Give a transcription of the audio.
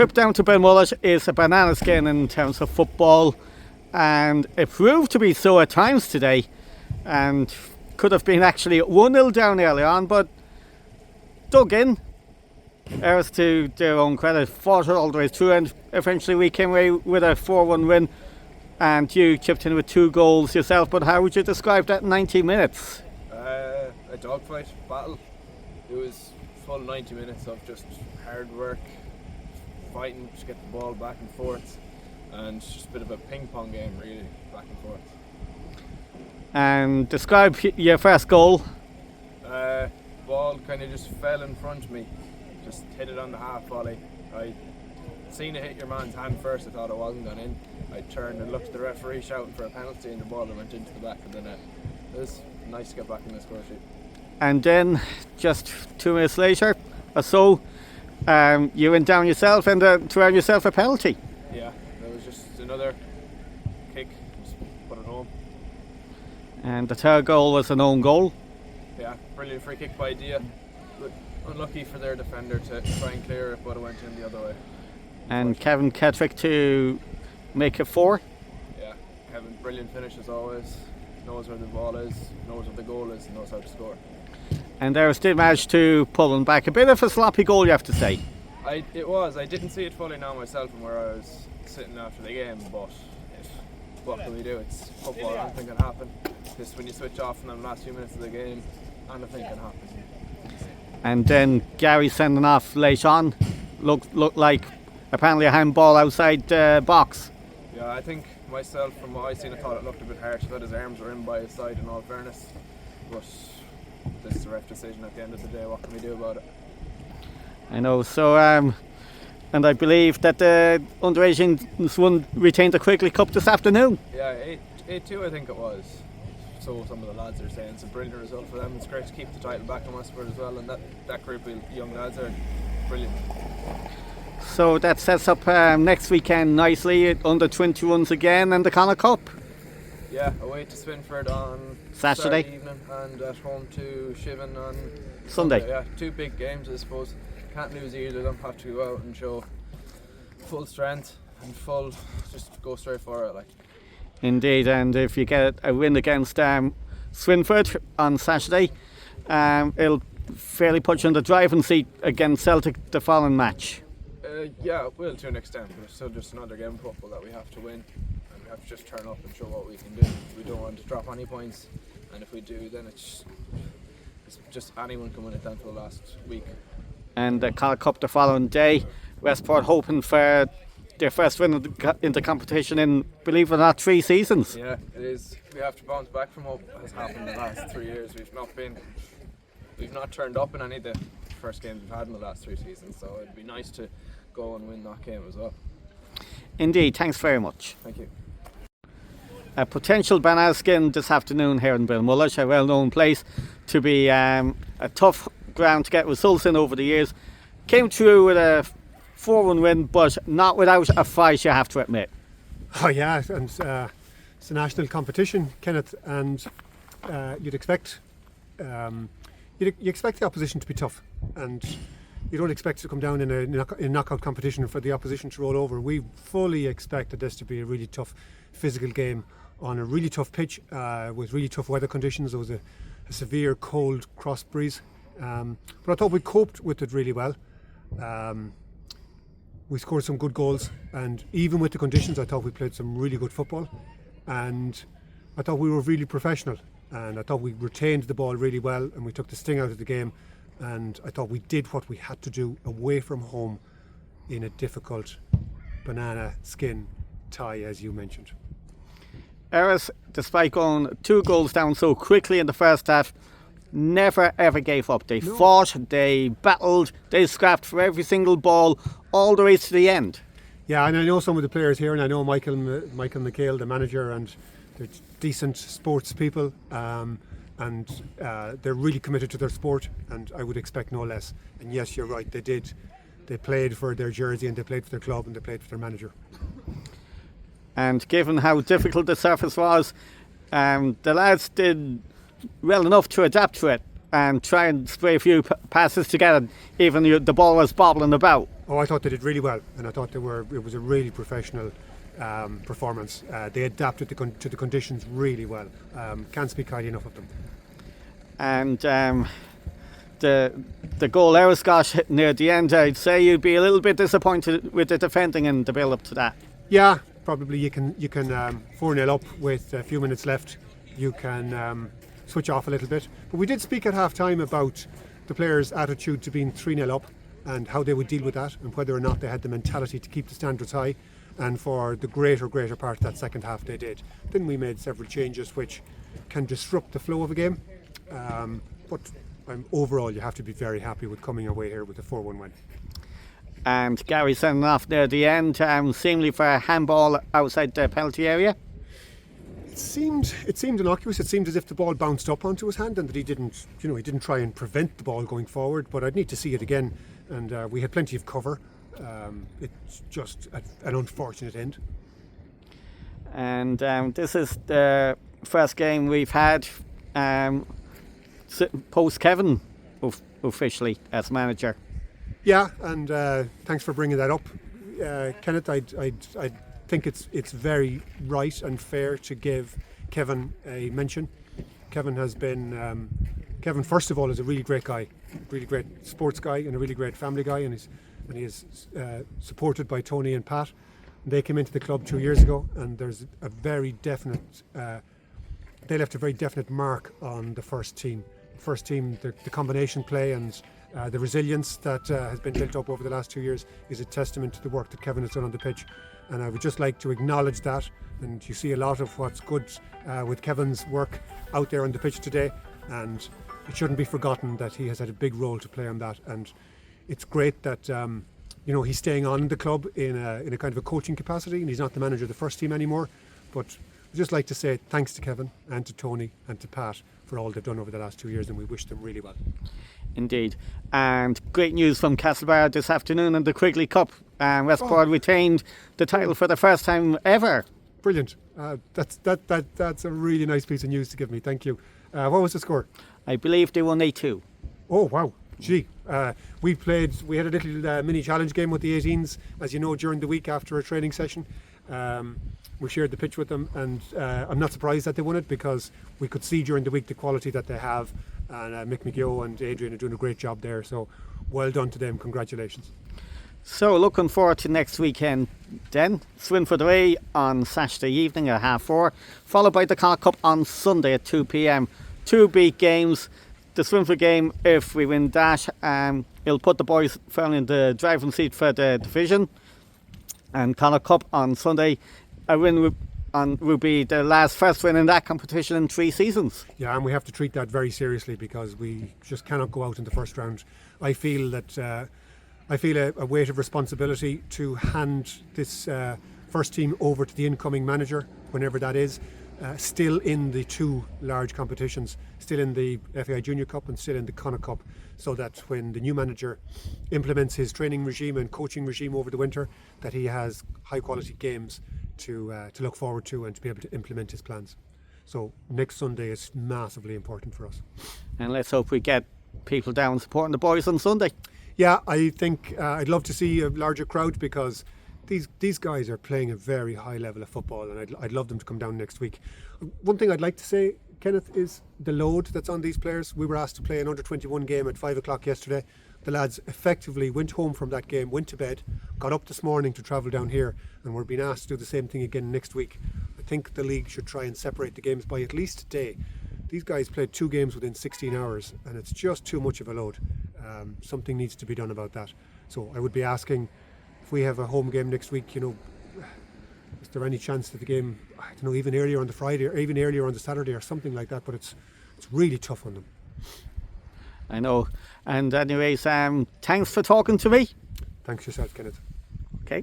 trip down to Belmullet is a banana skin in terms of football, and it proved to be so at times today, and could have been actually 1-0 down early on, but dug in. Iorras, to their own credit, fought it all the way through, and eventually we came away with a 4-1 win, and you chipped in with 2 goals yourself. But how would you describe that 90 minutes? A dogfight battle. It was full 90 minutes of just hard work, fighting to get the ball back and forth, and just a bit of a ping pong game really, back and forth. And describe your first goal. Ball kind of just fell in front of me, just hit it on the half volley. I seen it hit your man's hand first. I thought it wasn't gone in. I turned and looked at the referee shouting for a penalty, and the ball went into the back of the net. It was nice to get back in the score sheet. And then just 2 minutes later or so, you went down yourself and to earn yourself a penalty. Yeah, it was just another kick, just put it home. And the third goal was an own goal. Yeah, brilliant free kick by Dia. But unlucky for their defender to try and clear it, but it went in the other way. And Kevin Kettrick to make it 4. Yeah, Kevin, brilliant finish as always. Knows where the ball is, knows what the goal is, knows how to score. And Iorras did manage to pull them back. A bit of a sloppy goal, you have to say. It was. I didn't see it fully now myself from where I was sitting after the game, but what can we do? It's football, anything can happen. Just when you switch off in the last few minutes of the game, anything can happen. And then Gary sending off late on looked like apparently a handball outside the box. Yeah, I think myself, from what I seen, I thought it looked a bit harsh. I thought his arms were in by his side, in all fairness. But this is the ref decision at the end of the day. What can we do about it? I know. So, and I believe that the under-18s won, retained the Quigley Cup this afternoon. Yeah, 8-2 I think it was. So some of the lads are saying it's a brilliant result for them. It's great to keep the title back in Westport as well, and that group of young lads are brilliant. So that sets up next weekend nicely, under 21s again, and the Connacht Cup. Yeah, away to Swinford on Saturday evening, and at home to Shiven on Sunday. Yeah, 2 big games, I suppose. Can't lose either of them. Have to go out and show full strength and just go straight for it. Indeed, and if you get a win against Swinford on Saturday, it'll fairly put you in the driving seat against Celtic the following match. Yeah, it will to an extent, but it's still just another game of football that we have to win, and we have to just turn up and show what we can do. We don't want to drop any points, and if we do, then it's just anyone can win it down to the last week. And the Connacht Cup the following day, Westport hoping for their first win in the competition in, believe it or not, 3 seasons. Yeah, it is. We have to bounce back from what has happened in the last 3 years. We've not turned up in any of the first games we've had in the last 3 seasons, so it'd be nice to go and win that game as well. Indeed, thanks very much. Thank you. A potential banana skin this afternoon here in Belmullet, a well-known place to be a tough ground to get results in over the years. Came through with a 4-1 win, but not without a fight, you have to admit. Oh yeah, and it's a national competition, Kenneth, and you'd expect you expect the opposition to be tough, and you don't expect it to come down in a knockout competition for the opposition to roll over. We fully expected this to be a really tough physical game on a really tough pitch with really tough weather conditions. There was a severe cold cross breeze, but I thought we coped with it really well. We scored some good goals, and even with the conditions I thought we played some really good football, and I thought we were really professional, and I thought we retained the ball really well, and we took the sting out of the game, and I thought we did what we had to do away from home in a difficult banana skin tie, as you mentioned. Iorras, despite going 2 goals down so quickly in the first half, never ever gave up. They fought, they battled, they scrapped for every single ball all the way to the end. Yeah, and I know some of the players here, and I know Michael McHale, the manager, and they're decent sports people, and they're really committed to their sport, and I would expect no less. And yes, you're right, they did. They played for their jersey, and they played for their club, and they played for their manager. And given how difficult the surface was, the lads did well enough to adapt to it. and try and spray a few passes together, even the ball was bobbling about. Oh, I thought they did really well, and I thought it was a really professional performance. They adapted to the conditions really well. Can't speak highly enough of them. And the goal Iorras got near the end, I'd say you'd be a little bit disappointed with the defending and the build up to that. Yeah, probably you can 4-0 up with a few minutes left. You can switch off a little bit. But we did speak at half time about the players' attitude to being 3-0 up and how they would deal with that, and whether or not they had the mentality to keep the standards high. And for the greater part of that second half they did. Then we made several changes which can disrupt the flow of a game. But overall you have to be very happy with coming away here with a 4-1 win. And Gary sending off near the end, seemingly for a handball outside the penalty area. It seemed innocuous. It seemed as if the ball bounced up onto his hand and that he didn't try and prevent the ball going forward. But I'd need to see it again. And we had plenty of cover. It's just an unfortunate end. And this is the first game we've had post Kevin officially as manager. Yeah, and thanks for bringing that up, Kenneth. I think it's very right and fair to give Kevin a mention. Kevin has been Kevin, first of all, is a really great guy, really great sports guy, and a really great family guy, and he is supported by Tony and Pat. They came into the club 2 years ago, and there's a very definite. They left a very definite mark on the first team. The combination play and the resilience that has been built up over the last 2 years is a testament to the work that Kevin has done on the pitch. And I would just like to acknowledge that. And you see a lot of what's good with Kevin's work out there on the pitch today. And it shouldn't be forgotten that he has had a big role to play on that. And it's great that he's staying on in the club in a kind of a coaching capacity, and he's not the manager of the first team anymore. But I'd just like to say thanks to Kevin and to Tony and to Pat for all they've done over the last 2 years, and we wish them really well. Indeed. And great news from Castlebar this afternoon in the Quigley Cup. Westport retained the title for the first time ever. Brilliant. That's a really nice piece of news to give me. Thank you. What was the score? I believe they won 8-2. Oh, wow. Gee. We had a little mini challenge game with the 18s, as you know, during the week after a training session. We shared the pitch with them, and I'm not surprised that they won it, because we could see during the week the quality that they have, and Mick McGill and Adrian are doing a great job there, so well done to them. Congratulations. So looking forward to next weekend then. Swinford away on Saturday evening at 4:30, followed by the Connacht Cup on Sunday at 2 p.m. 2 big games. The Swinford game, if we win that, it'll put the boys firmly in the driving seat for the division. And Connacht Cup on Sunday, a win will be the first win in that competition in 3 seasons. Yeah, and we have to treat that very seriously, because we just cannot go out in the first round. I feel a weight of responsibility to hand this first team over to the incoming manager, whenever that is, still in the 2 large competitions, still in the FAI Junior Cup and still in the Connacht Cup, so that when the new manager implements his training regime and coaching regime over the winter, that he has high quality games to look forward to and to be able to implement his plans. So next Sunday is massively important for us. And let's hope we get people down supporting the boys on Sunday. Yeah, I think I'd love to see a larger crowd, because these guys are playing a very high level of football, and I'd love them to come down next week. One thing I'd like to say, Kenneth, is the load that's on these players. We were asked to play an under-21 game at 5 o'clock yesterday. The lads effectively went home from that game, went to bed, got up this morning to travel down here, and we're being asked to do the same thing again next week. I think the league should try and separate the games by at least a day. These guys played 2 games within 16 hours, and it's just too much of a load. Something needs to be done about that. So I would be asking, if we have a home game next week, is there any chance that the game, even earlier on the Friday or even earlier on the Saturday or something like that? But it's really tough on them. I know. And anyways, thanks for talking to me. Thanks yourself, Kenneth. Okay.